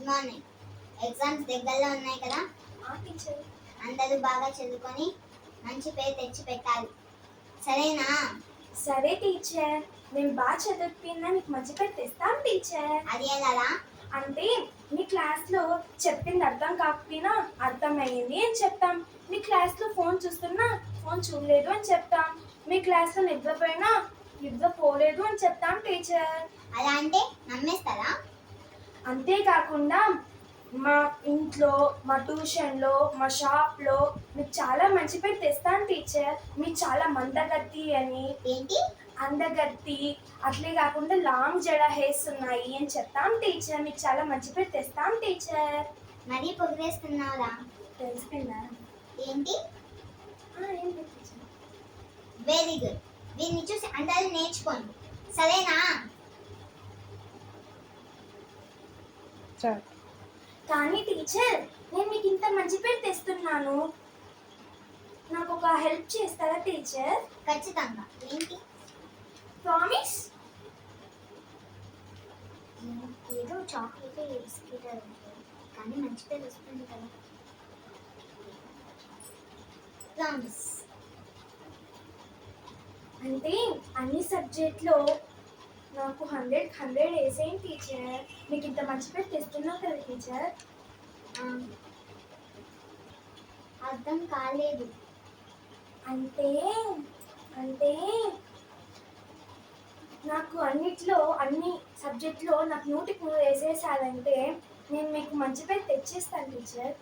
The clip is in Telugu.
Good morning. ఎగ్జామ్స్ దగ్గరలో ఉన్నాయి కదా, టీచర్. అందరూ బాగా చదువుకొని మంచి పేరు తెచ్చి పెట్టాలి, సరేనా? సరే టీచర్, మేము బాగా చదువుకున్నా మీకు మంచి పేరు తెస్తాం టీచర్. అది ఎలా? అంటే మీ క్లాస్లో చెప్పింది అర్థం కాకపోయినా అర్థమయ్యింది అని చెప్తాం. మీ క్లాస్లో ఫోన్ చూస్తున్నా ఫోన్ చూడలేదు అని చెప్తాం. మీ క్లాస్లో నిద్రపోయినా నిద్రపోలేదు అని చెప్తాం టీచర్. అలా అంటే నమ్మేస్తారా? అంతేకాకుండా మా ఇంట్లో, మా ట్యూషన్లో, మా షాప్లో మీకు చాలా మంచి పేరు తెస్తాను టీచర్. మీకు చాలా మందగత్తి అని, ఏంటి అందగత్తి, అట్లే కాకుండా లాంగ్ జడ హెయిర్స్ ఉన్నాయి అని చెప్తాం టీచర్. మీకు చాలా మంచి పేరు తెస్తాం టీచర్. మరీ పొగిడేస్తున్నావురా? తెలిసిపోయిందా? ఏంటి? ఏంటి టీచర్? Very good. దీన్ని చూసి అందరూ నేర్చుకోండి, సరేనా? కానీ టీచర్, నేను మీకు ఇంత మంచి పేరు తెస్తున్నాను, నాకు ఒక హెల్ప్ చేస్తారా టీచర్? ఖచ్చితంగా. ఏంటి? ప్రామిస్. ఏదో చాక్లెట్ బిస్కెట్ కానీ మంచి పేరు వస్తుంది కదా. ప్రామిస్. అంటే అన్ని సబ్జెక్ట్లో నాకు 100 వేసేయండి టీచర్. మీకు ఇంత మంచి పేరు తెస్తున్నావు కదా టీచర్. అర్థం కాలేదు. అంటే అంటే నాకు అన్ని సబ్జెక్ట్లో నాకు 100కి 100 వేసేసారంటే నేను మీకు మంచి పేరు తెచ్చేస్తాను టీచర్.